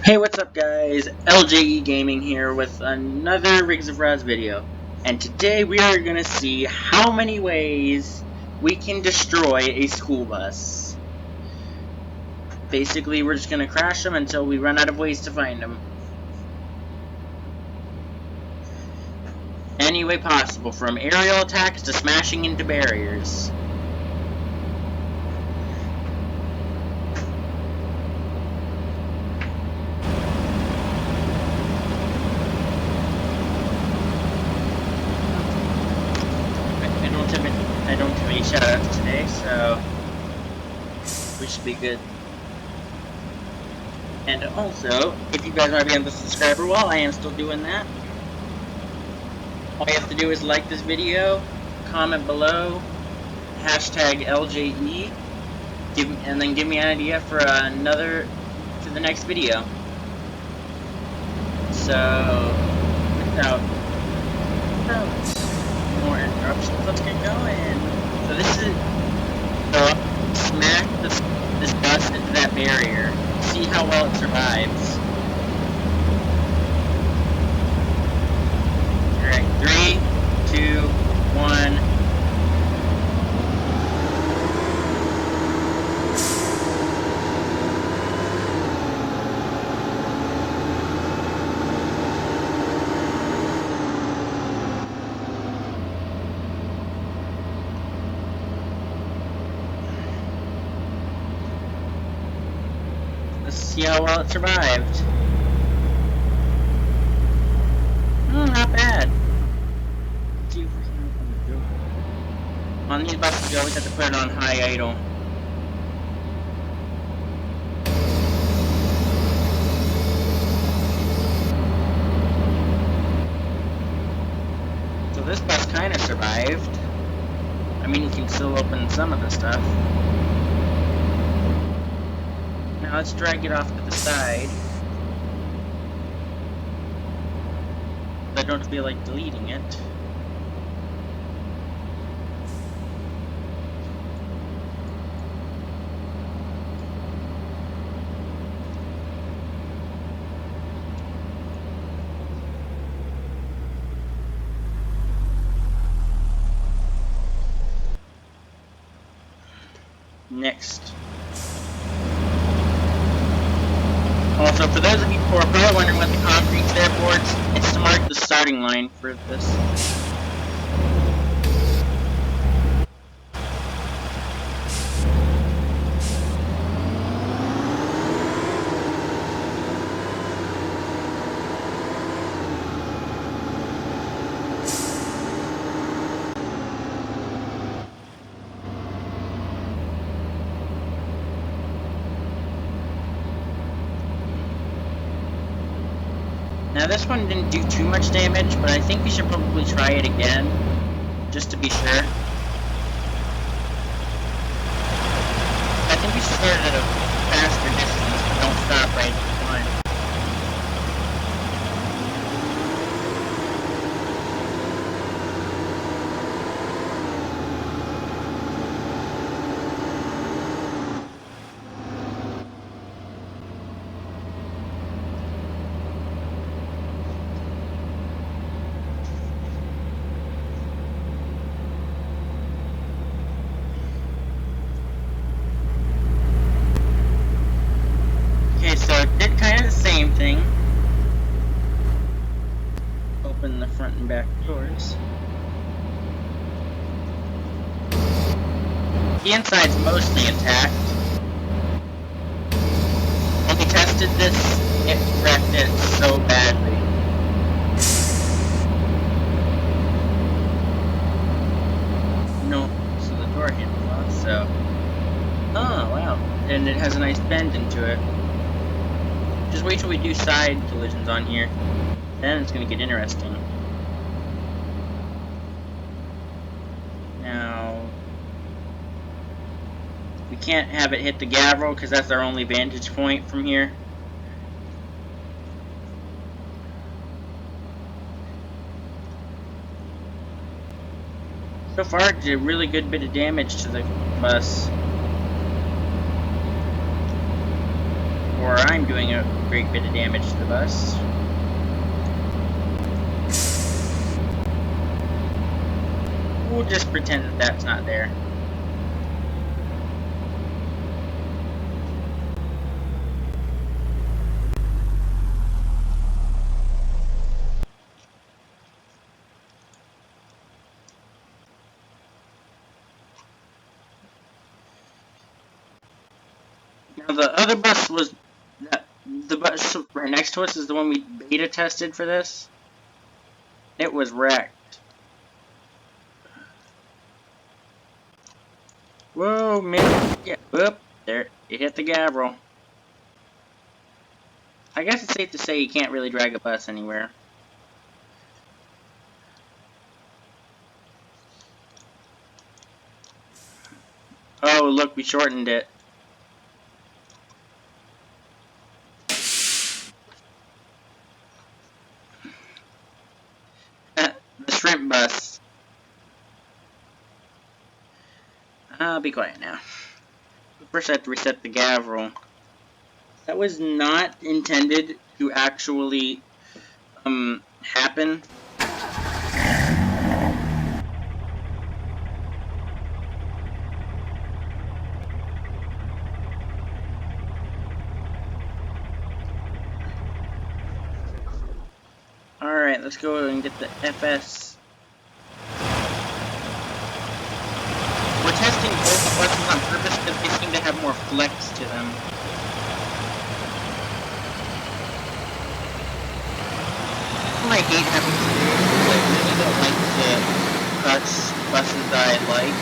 Hey, what's up guys? LJE Gaming here with another Rigs of Rods video. And today we are going to see how many ways we can destroy a school bus. Basically, we're just going to crash them until we run out of ways to find them. Any way possible, from aerial attacks to smashing into barriers. I don't have any shoutouts today, so we should be good. And also, if you guys want to be on the subscriber wall, I am still doing that. All you have to do is like this video, comment below, hashtag LJE, and then give me an idea for the next video. So, without more interruptions, let's get going. So this is, smack this bus into that barrier. See how well it survives. Alright, 3, 2, 1. Let's see how well it survived. Not bad. On these buses, you always have to put it on high idle. So this bus kind of survived. I mean, you can still open some of the stuff. Now let's drag it off to the side. I don't feel like deleting it. Next. Also, for those of you who are probably wondering what the concrete's there for, it's to mark the starting line for this. Now this one didn't do too much damage, but I think we should probably try it again, just to be sure. I think we should start at a faster distance, but don't stop right at the line. So it did kind of the same thing. Open the front and back doors. The inside's mostly intact. When we tested this, it wrecked it so badly. No, so the door handle's off, so... Oh, wow. And it has a nice bend into it. Just wait till we do side collisions on here. Then it's going to get interesting. Now, we can't have it hit the gavel because that's our only vantage point from here. So far, it did a really good bit of damage to the bus. therefore I'm doing a great bit of damage to the bus. We'll just pretend that that's not there. Now the other bus was the bus right next to us is the one we beta tested for this. It was wrecked. Whoa, man! Yeah, whoop! There, it hit the gavel. I guess it's safe to say you can't really drag a bus anywhere. Oh, look, we shortened it. The shrimp bus. I'll be quiet now. First, I have to reset the gavel. That was not intended to actually happen. Alright, let's go and get the FS. We're testing both buses on purpose because they seem to have more flex to them. I hate having to do is I really don't like to cut buses that I like.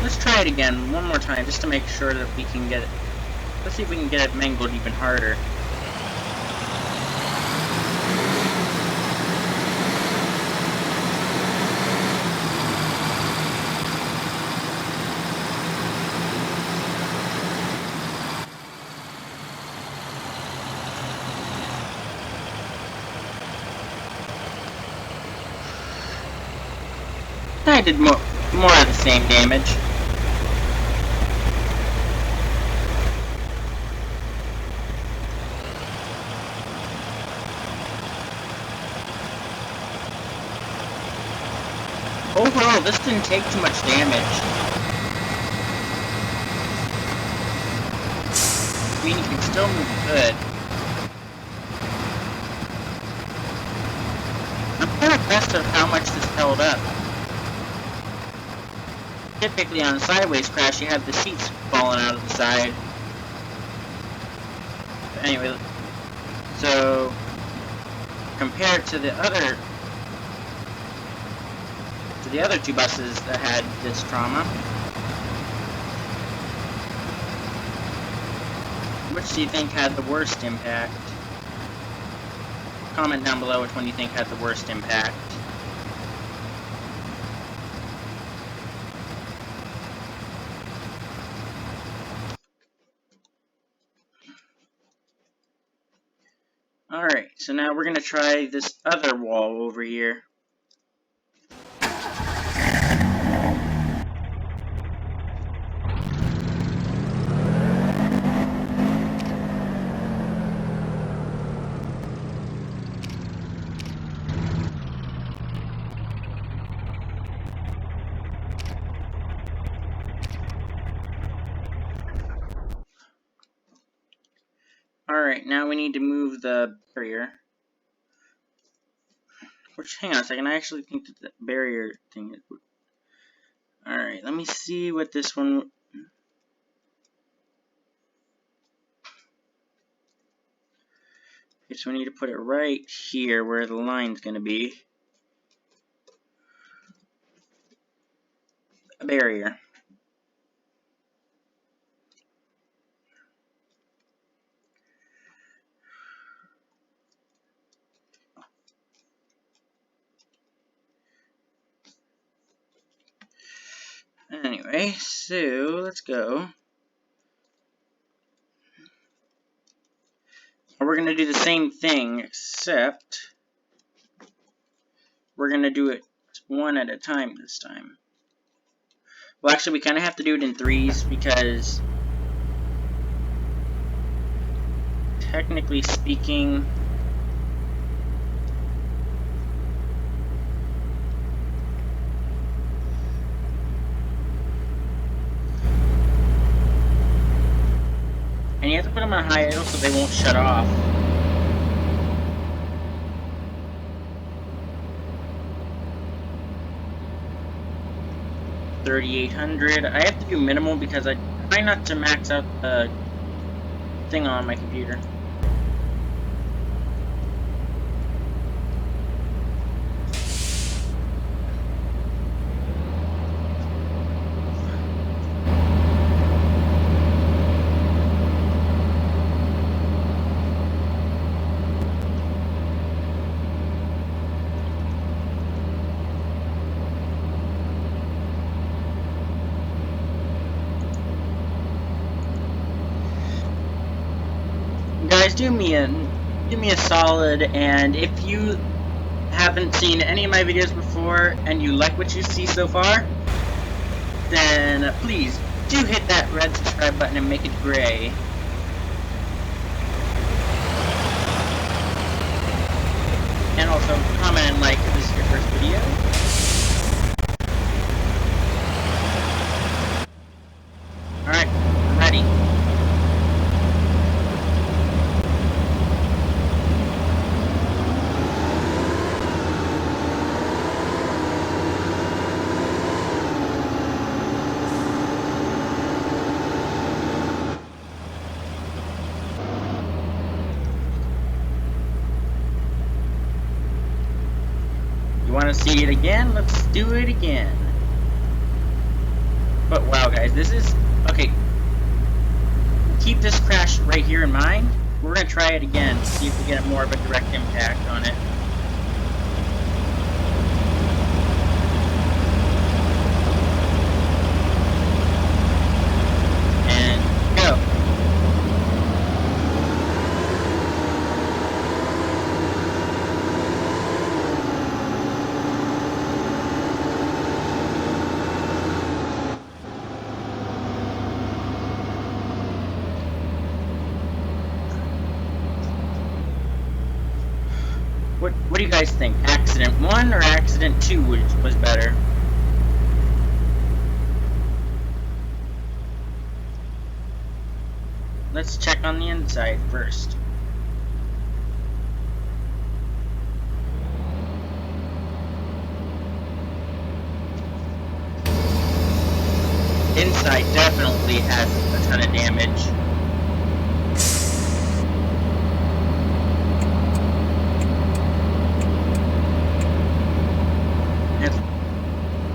Let's try it again one more time just to make sure that we can get it. Let's see if we can get it mangled even harder. I did more of the same damage. Overall, this didn't take too much damage. I mean, you can still move good. I'm kind of impressed at how much this held up. Typically on a sideways crash, you have the seats falling out of the side. But anyway, so compared to the other two buses that had this trauma, which do you think had the worst impact? Comment down below which one you think had the worst impact. Alright, so now we're going to try this other wall over here. Alright, now we need to move the barrier. Which, hang on a second, I actually think that the barrier thing is... Alright, let me see what this one... Okay, so we need to put it right here where the line's going to be. A barrier. Anyway, so let's go. We're going to do the same thing, except we're going to do it one at a time this time. Well, actually, we kind of have to do it in threes because, technically speaking, and you have to put them on high idle so they won't shut off. $3,800. I have to do minimal because I try not to max out the thing on my computer. Guys, do me a solid, and if you haven't seen any of my videos before and you like what you see so far, then please do hit that red subscribe button and make it gray. And also comment and like if this is your first video. Alright, I'm ready. Want to see it again? Let's do it again. But wow, guys, this is okay. Keep this crash right here in mind. We're gonna try it again, see if we get more of a direct impact on it. And go. What do you guys think? Accident 1 or Accident 2 was better? Let's check on the inside first. Inside definitely has a ton of damage.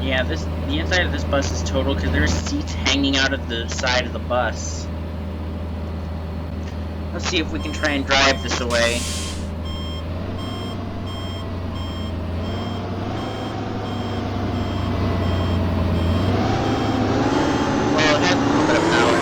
Yeah, the inside of this bus is total because there's seats hanging out of the side of the bus. Let's see if we can try and drive this away. Well, it has a little bit of power.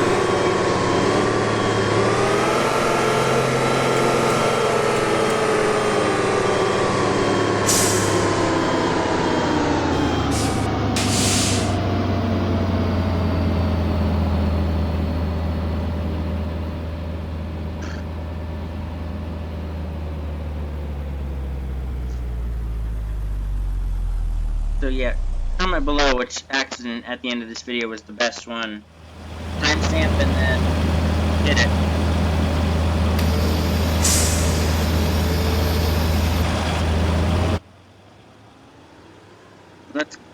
So yeah, comment below which accident at the end of this video was the best one. Timestamp and then hit it.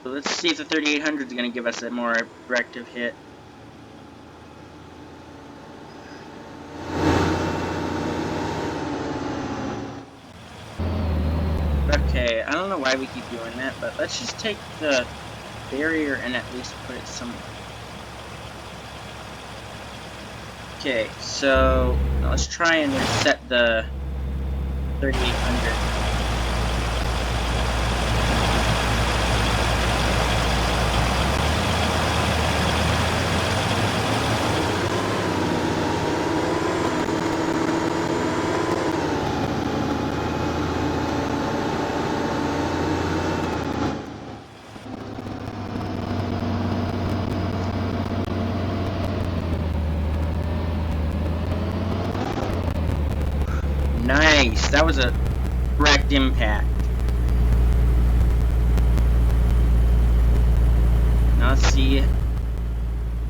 Let's see if the 3800 is going to give us a more directive hit. Okay, I don't know why we keep doing that, but let's just take the barrier and at least put it somewhere. Okay, so now let's try and reset the 3800. Nice, that was a direct impact. Now let's see.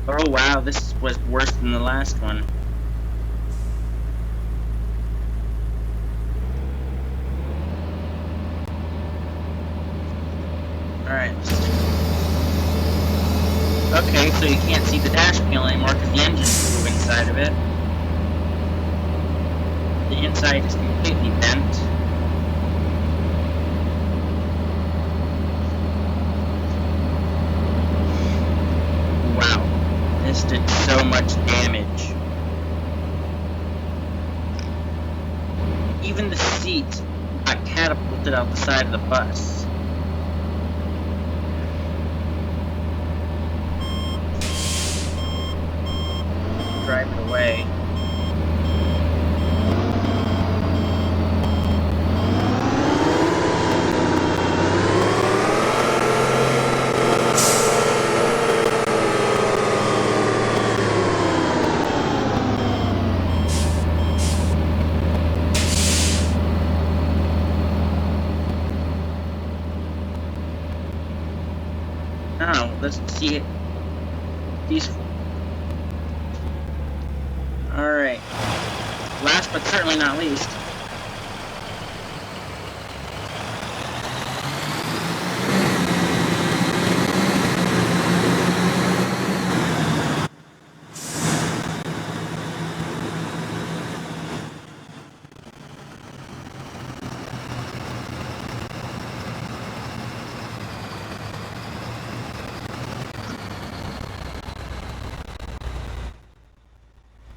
Oh wow, this was worse than the last one. Alright. Okay, so you can't see the dash panel anymore because the engine flew inside of it. The inside is completely bent. Wow, this did so much damage. Even the seat got catapulted out the side of the bus. Drive it away. Now, let's see it. These. Alright. Last but certainly not least.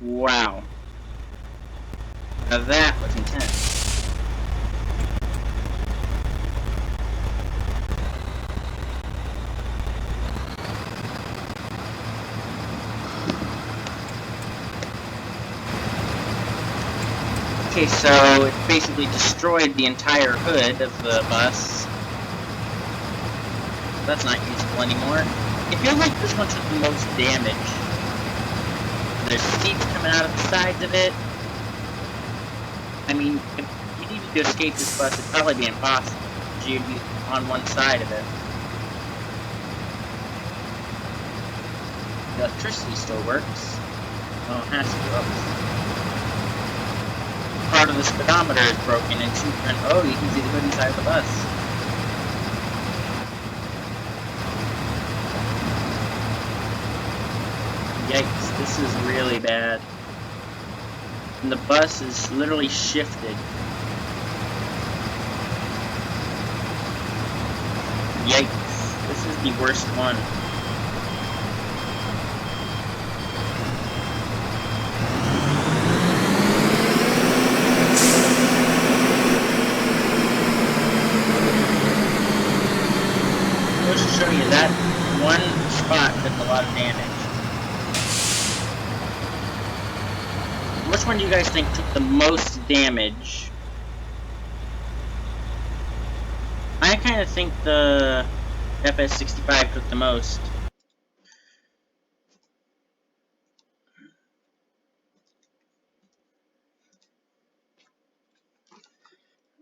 Wow. Now that was intense. Okay, so it basically destroyed the entire hood of the bus. That's not useful anymore. I feel like this one took the most damage. There's seats coming out of the sides of it. I mean, if you needed to escape this bus, it'd probably be impossible, because you'd be on one side of it. The electricity still works. Oh, it has to go up. Part of the speedometer is broken, and oh, you can see the hood inside of the bus. Yikes, this is really bad. And the bus is literally shifted. Yikes, this is the worst one. Let's show you that one spot took a lot of damage. Which one do you guys think took the most damage? I kind of think the FS65 took the most.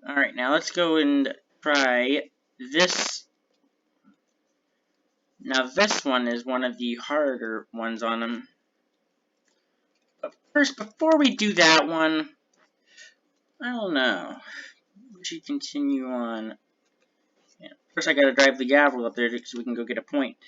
Alright, now let's go and try this. Now this one is one of the harder ones on them. But first, before we do that one, I don't know. We should continue on. Yeah. First I gotta drive the gavel up there so we can go get a point.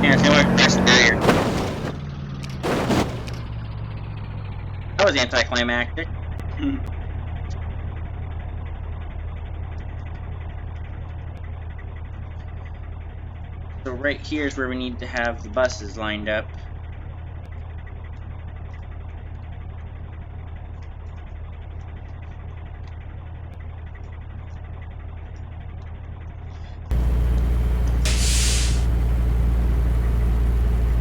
Yeah, so I press the barrier. That was anticlimactic. So right here is where we need to have the buses lined up.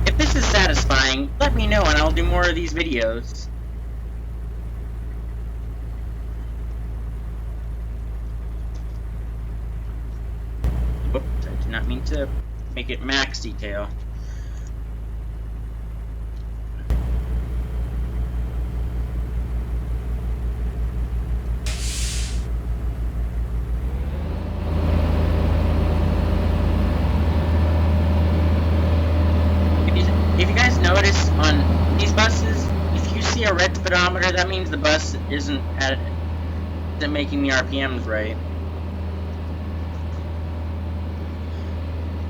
If this is satisfying, let me know and I'll do more of these videos. do not mean to make it max detail. If you guys notice on these buses, if you see a red speedometer, that means the bus isn't making the RPMs right.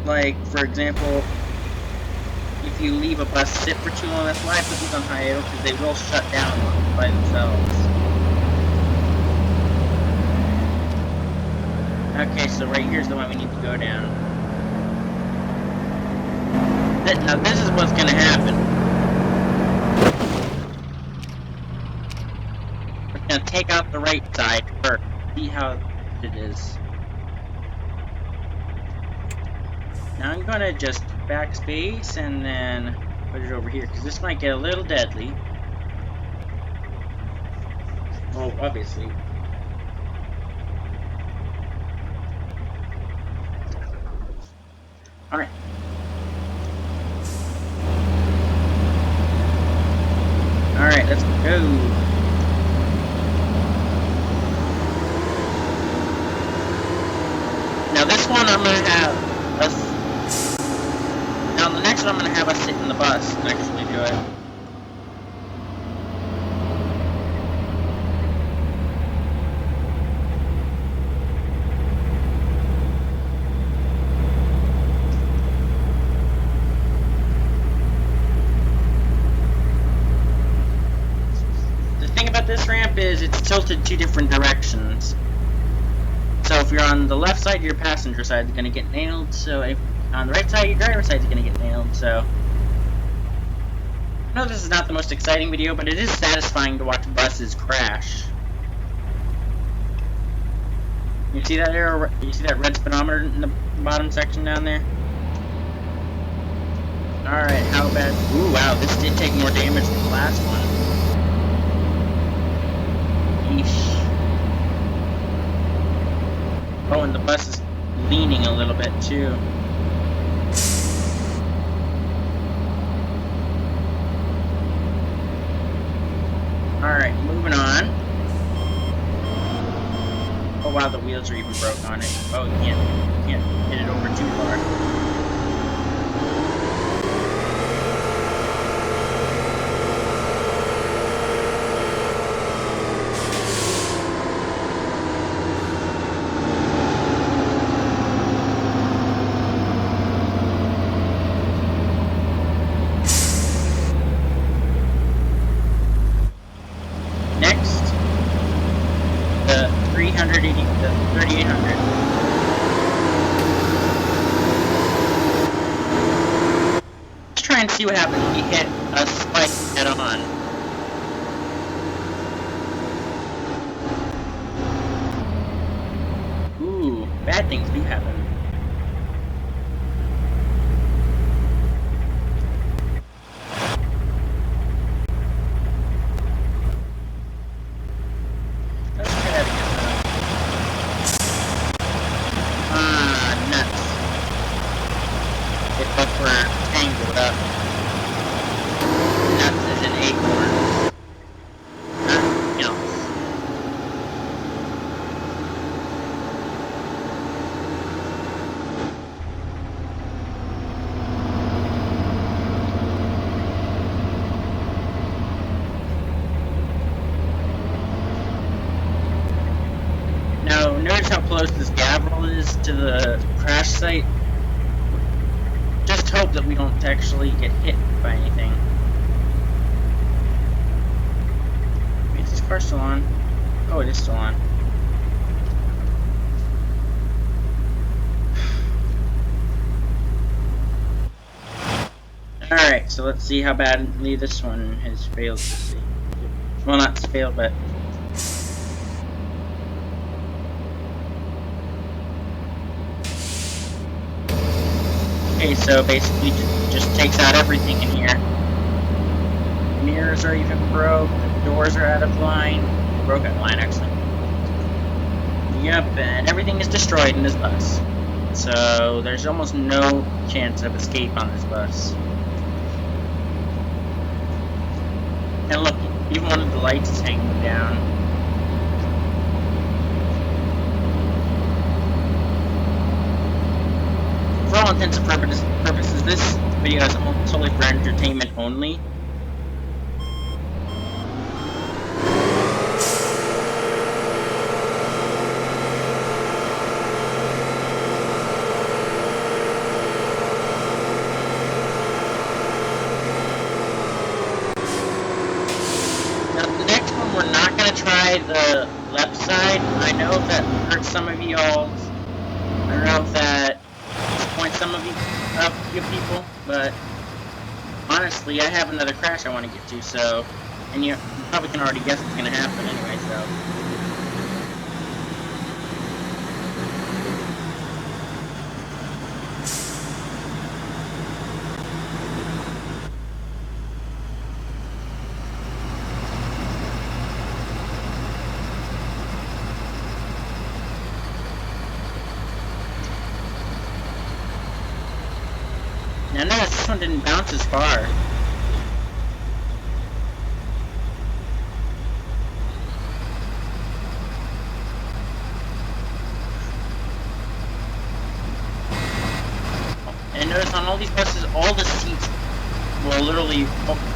Like, for example, if you leave a bus sit for too long, that's why I put these on high idle, because they will shut down by themselves. Okay, so right here's the one we need to go down. Now this is what's gonna happen. We're gonna take out the right side first, see how it is. Now I'm gonna just backspace and then put it over here, because this might get a little deadly. Well, obviously. Alright. Alright, let's go. Now this one I'm gonna have us. Now the next one I'm gonna have us sit in the bus and actually do it. This ramp is it's tilted two different directions. So if you're on the left side, your passenger side is going to get nailed. So if on the right side, your driver's side is going to get nailed. So I know this is not the most exciting video, but it is satisfying to watch buses crash. You see that arrow? You see that red speedometer in the bottom section down there? All right, how bad? Ooh, wow! This did take more damage than the last one. Oh, and the bus is leaning a little bit too. Alright, moving on. Oh wow, the wheels are even broke on it. Oh, you can't hit it over too far. The 3800. Let's try and see what happens when we hit a spike head on. Ooh, bad things do happen. Now, notice how close this gavel is to the crash site. Just hope that we don't actually get hit by anything. Is this car still on? Oh, it is still on. Alright, so let's see how badly this one has failed to see. Well, not failed, but... Okay, so basically just takes out everything in here. Mirrors are even broke, the doors are out of line. Broke out of line, actually. Yep, and everything is destroyed in this bus. So there's almost no chance of escape on this bus. And look, even one of the lights is hanging down. For all intents and purposes, this video is solely for entertainment only. We're not going to try the left side. I know that hurts some of y'all. I don't know if that disappoints some of you people, but honestly, I have another crash I want to get to, so, and you probably can already guess what's going to happen anyway, so. Now notice this one didn't bounce as far. And notice on all these buses, all the seats will literally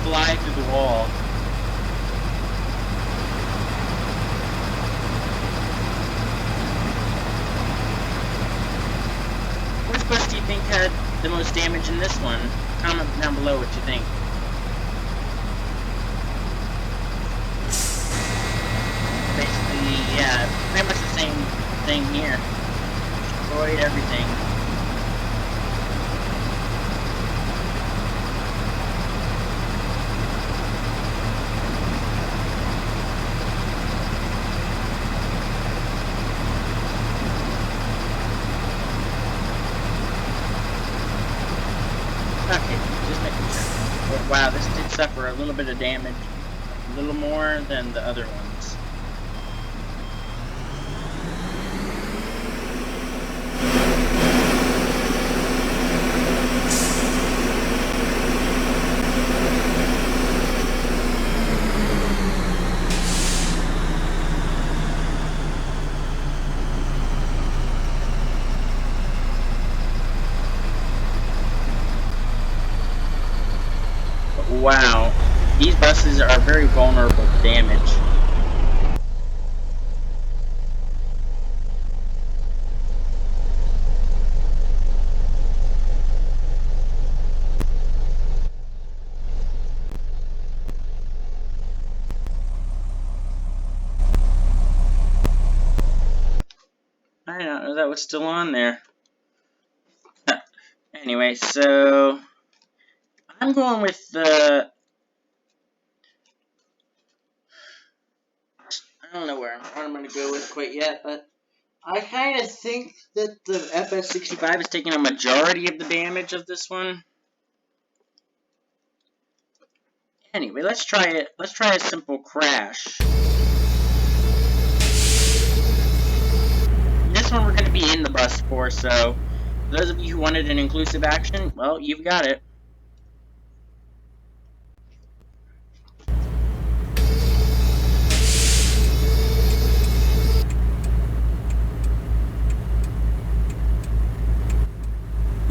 fly through the wall. Which bus do you think had the most damage in this one? Comment down below what you think. Basically, yeah, pretty much the same thing here. Destroyed everything. Okay, just making sure. But wow, this did suffer a little bit of damage. A little more than the other ones. Wow, these buses are very vulnerable to damage. I don't know that was still on there. Anyway, so I'm going with the. I don't know what I'm going to go with quite yet, but I kind of think that the FS65 is taking a majority of the damage of this one. Anyway, let's try it. Let's try a simple crash. This one we're going to be in the bus for, so those of you who wanted an inclusive action, well, you've got it.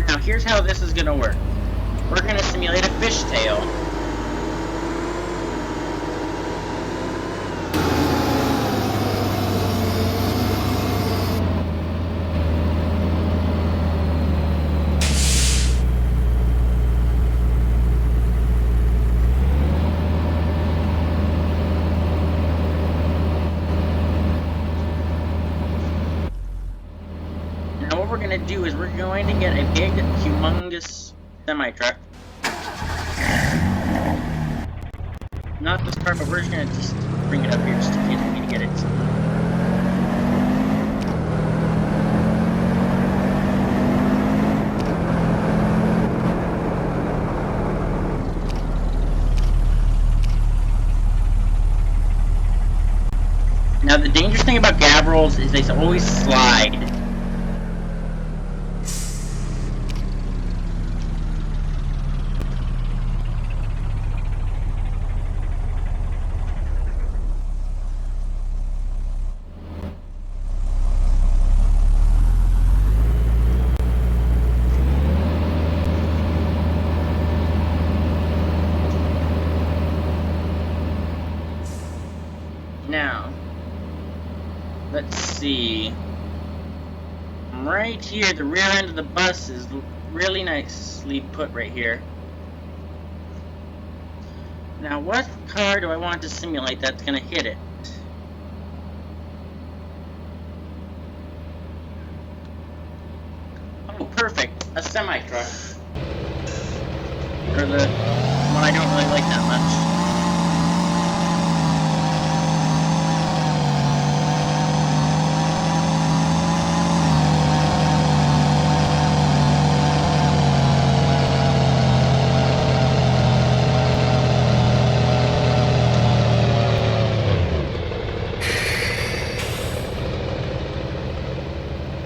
Now, here's how this is going to work. We're going to simulate a fishtail. Now, what we're going to do is we're going to get a big, humongous semi-truck. Not this car, but we're just going to just bring it up here just in case we need to get it somewhere. Now, the dangerous thing about gab rolls is they always slide. see. Right here, the rear end of the bus is really nicely put right here. Now, what car do I want to simulate that's going to hit it? Oh, perfect. A semi-truck. Or the one I don't really like that much.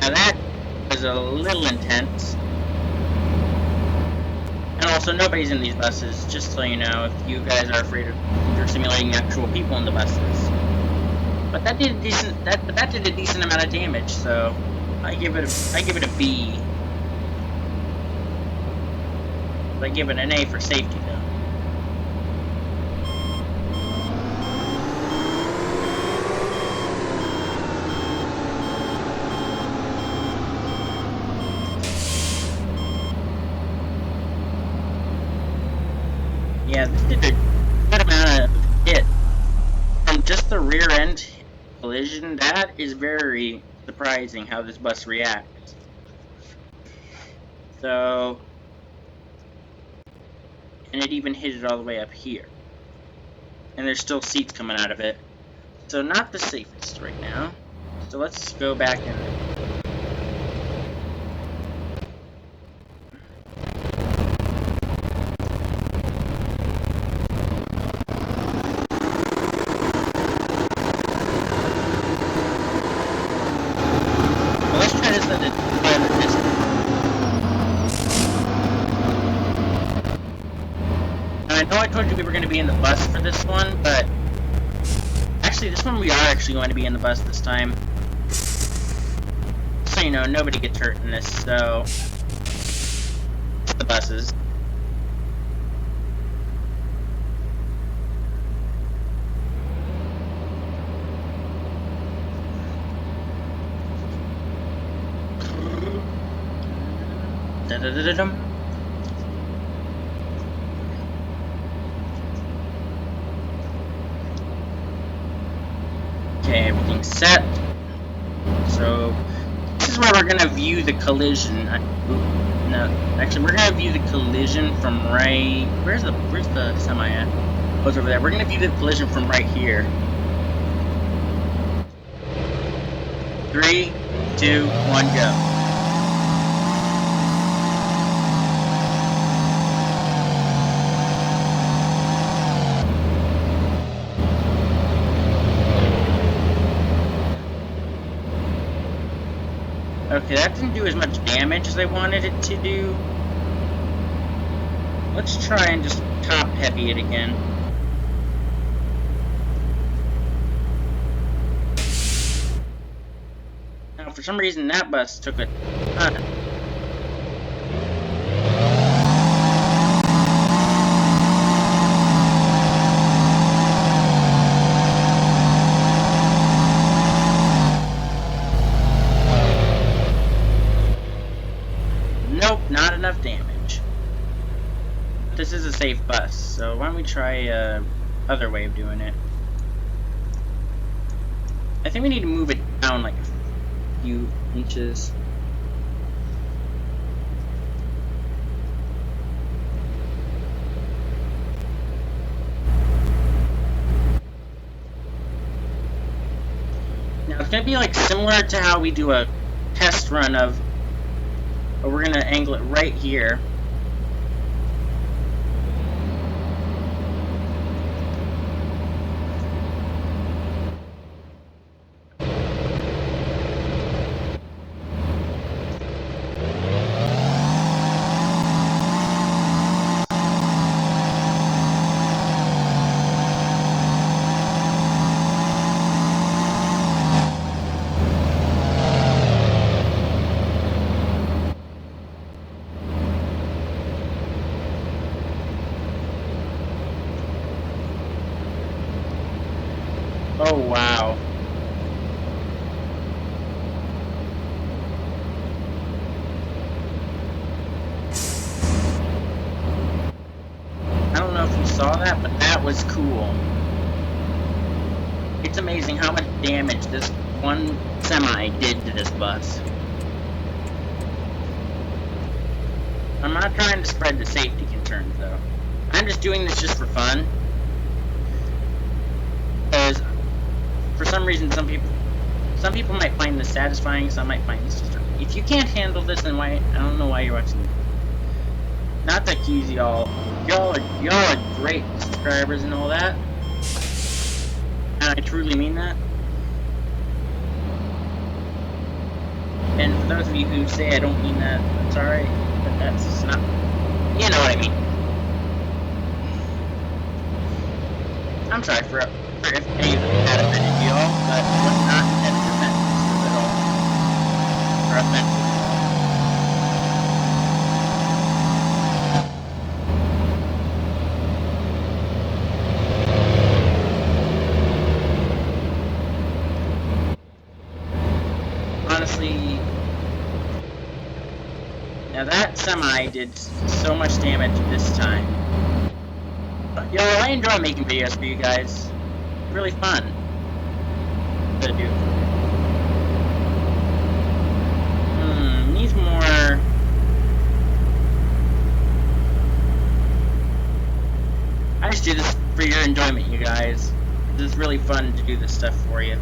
Now that was a little intense. And also, nobody's in these buses, just so you know, if you guys are afraid of you're simulating actual people in the buses. But that did a decent amount of damage, so I give it a B. But I give it an A for safety, though. Yeah, this did a good amount of hit. From just the rear end collision, that is very surprising how this bus reacts. So, and it even hit it all the way up here. And there's still seats coming out of it. So not the safest right now. So let's go back and... I know I told you we were going to be in the bus for this one, but actually this one we are actually going to be in the bus this time. So you know, nobody gets hurt in this, so the buses. Da-da-da-da-dum. Okay, everything's set. So this is where we're gonna view the collision. No, actually, we're gonna view the collision from right. Where's the semi at? Oh, it's over there. We're gonna view the collision from right here. 3, 2, 1, go. Okay, that didn't do as much damage as I wanted it to do. Let's try and just top heavy it again. Now, for some reason, that bus took a ton. Nope, not enough damage. This is a safe bus, so why don't we try a other way of doing it? I think we need to move it down like a few inches. Now it's gonna be like similar to how we do a test run of. But we're going to angle it right here. Oh, wow. saw that, but that was cool. It's amazing how much damage this one semi did to this bus. I'm not trying to spread the safety concerns, though. I'm just doing this just for fun. Because, for some reason, some people might find this satisfying, some might find this disturbing. If you can't handle this, then why? I don't know why you're watching. Not to accuse y'all. Y'all are great subscribers and all that. And I truly mean that. And for those of you who say I don't mean that, that's alright. But that's just not... You know what I mean. I'm sorry for if any of that offended y'all, but it was not intended to offend at all. Or offensive. Honestly, now that semi did so much damage this time. Yo, I enjoy making videos for you guys. Really fun to do. Needs more. I just do this for your enjoyment, you guys. This is really fun to do this stuff for you.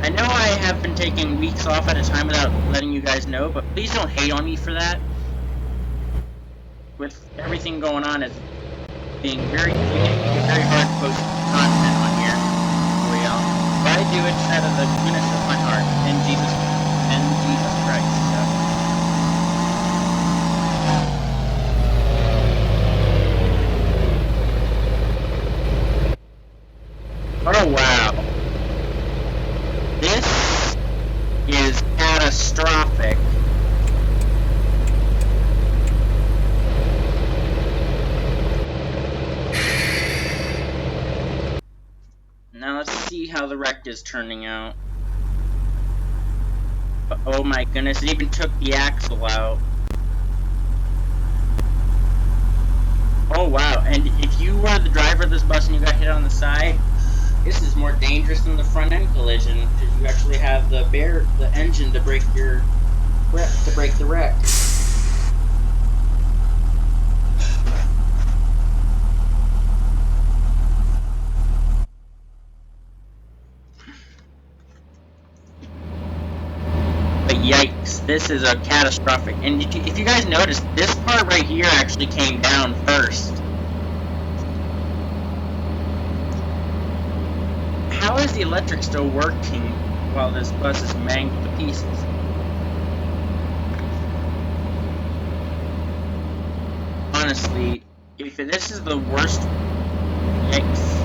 I know I have been taking weeks off at a time without letting you guys know, but please don't hate on me for that. With everything going on, it's being very hard to post content on here for y'all. But I do it out of the goodness of my heart and Jesus Christ. So. Oh wow. This is catastrophic. Now let's see how the wreck is turning out. Oh my goodness, it even took the axle out. Oh wow, and if you were the driver of this bus and you got hit on the side, this is more dangerous than the front end collision, because you actually have the engine to break the wreck. But yikes, this is a catastrophic. And if you guys notice, this part right here actually came down first. How is the electric still working while this bus is mangled to pieces? Honestly, if this is the worst, yikes.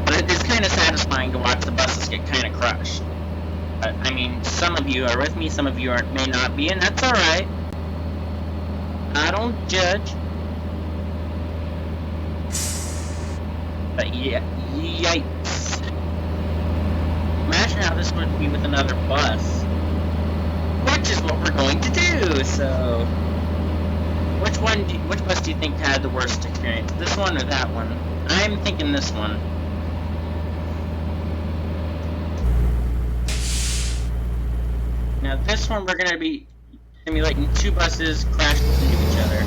But it's kind of satisfying to watch the buses get kind of crushed. But, I mean, some of you are with me, some of you may not be, and that's alright. I don't judge. But yeah, yikes. Imagine how this would be with another bus. Which is what we're going to do, so... Which bus do you think had the worst experience? This one or that one? I'm thinking this one. Now this one we're going to be simulating two buses crashing into each other.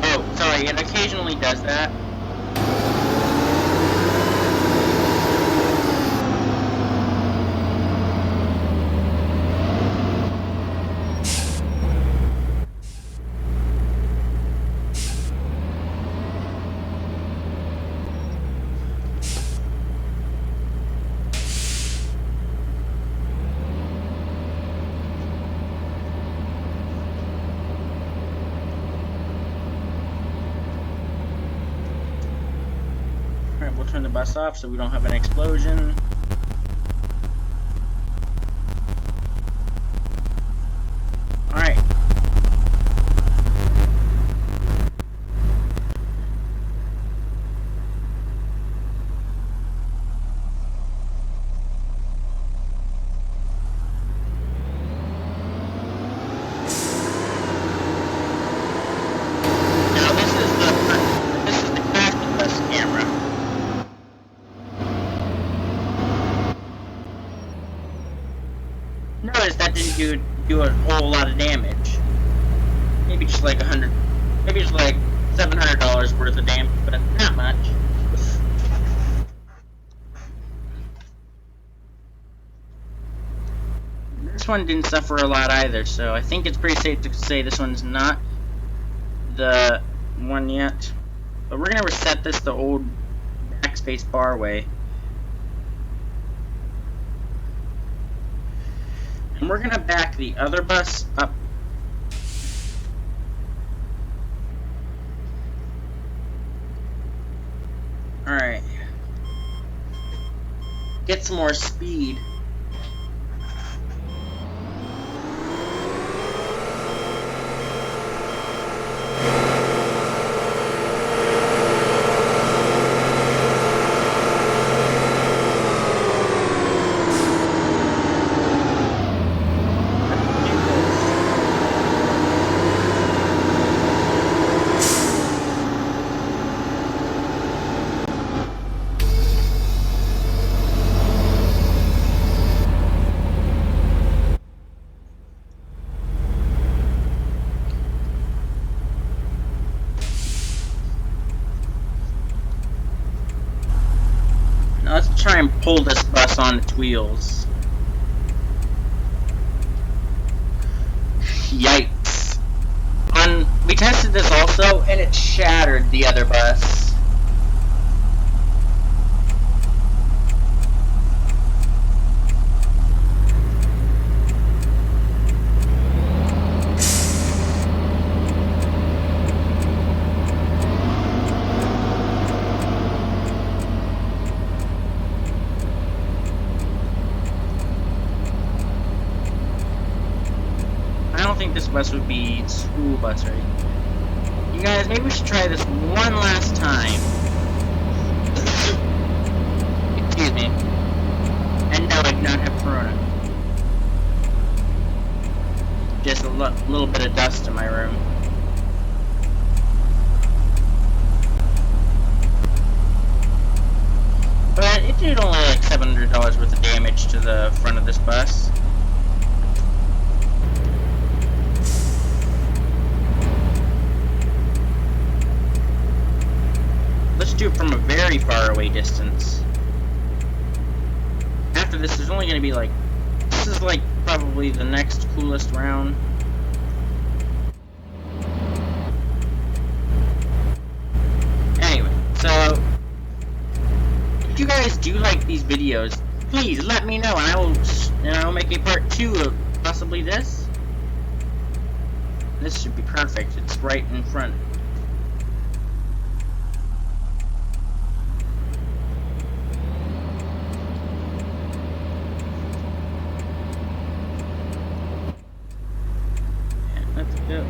Oh, sorry, it occasionally does that. We'll turn the bus off so we don't have an explosion. Alright. do a whole lot of damage. Maybe just like maybe just like $700 worth of damage, but not much. This one didn't suffer a lot either, so I think it's pretty safe to say this one's not the one yet. But we're gonna reset this the old backspace bar way. And we're gonna back the other bus up. Alright. Get some more speed. Now let's try and pull this bus on its wheels. Yikes. We tested this also, and it shattered the other bus. I don't think this bus would be school bus ready. You guys, maybe we should try this one last time. Excuse me. And no, I do not have corona. Just a little bit of dust in my room. But it did only like $700 worth of damage to the front of this bus. Let's do it from a very far away distance. After this, there's only going to be like... This is like probably the next coolest round. Anyway, so... If you guys do like these videos, please let me know, and I will make a part 2 of possibly this. This should be perfect. It's right in front. Let's go.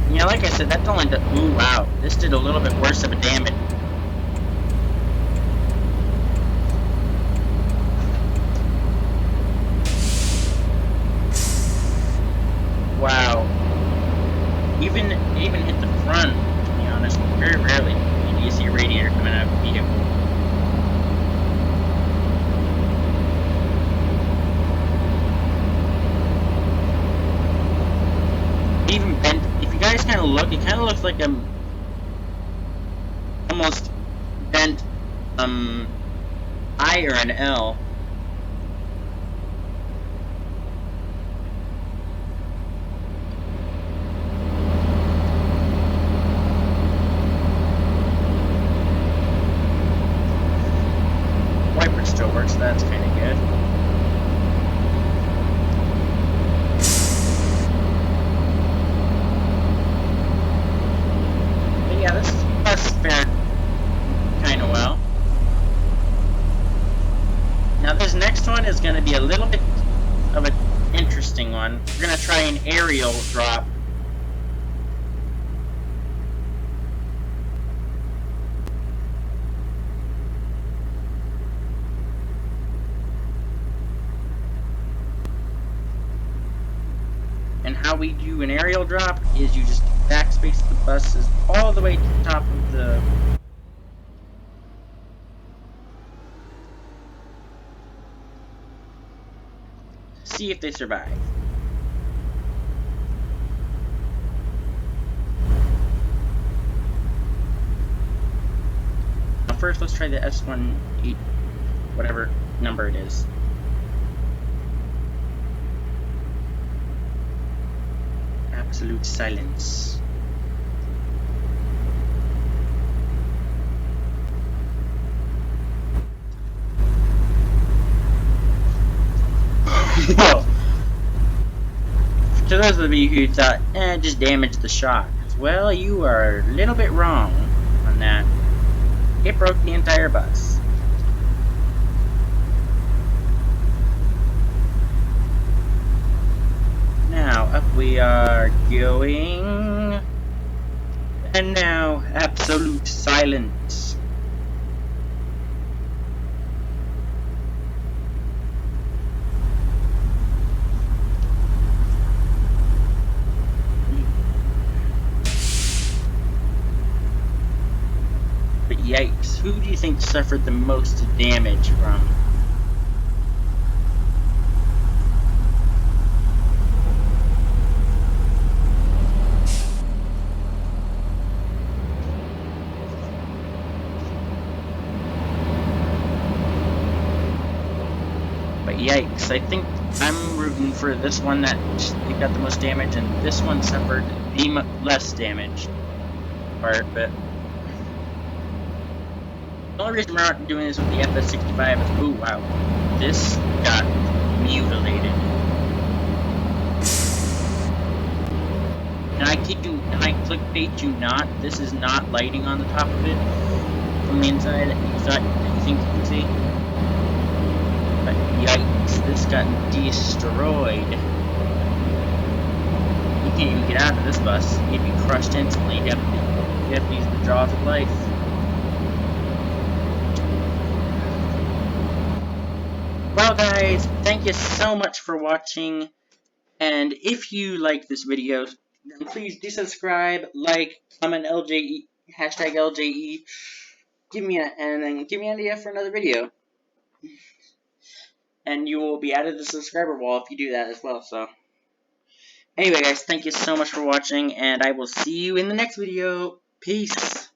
Yeah, like I said, that's only the... Ooh, wow. This did a little bit worse of a damage. Wow. Even hit the front, to be honest. Very rarely do you see a radiator coming out of a vehicle. Even bent. If you guys kind of look, it kind of looks like a almost bent I or an L. Wiper still works, so that's kind of good. But yeah, this bus fared kind of well. Now this next one is going to be a little bit of an interesting one. We're going to try an aerial drop. how we do an aerial drop is you just backspace the buses all the way to the top of the... See if they survive. Now first, let's try the S18, whatever number it is. Absolute silence. Whoa. To those of you who thought, just damage the shock. Well, you are a little bit wrong on that. It broke the entire bus. Now, up we are going. And now, absolute silence. But yikes, who do you think suffered the most damage from? But yikes, I think I'm rooting for this one that got the most damage, and this one suffered the less damage part, but... The only reason we're not doing this with the FS65 is, ooh, wow, this got mutilated. And I kid you, and I clickbait you not, this is not lighting on the top of it from the inside that you think you can see. But yikes, this got destroyed. You can't even get out of this bus. You'd be crushed instantly. You have to use the jaws of life. Well guys, thank you so much for watching, and if you like this video, then please do subscribe, like, comment LJE, hashtag LJE, and then give me an idea for another video. And you will be added to the subscriber wall if you do that as well, so. Anyway guys, thank you so much for watching, and I will see you in the next video. Peace!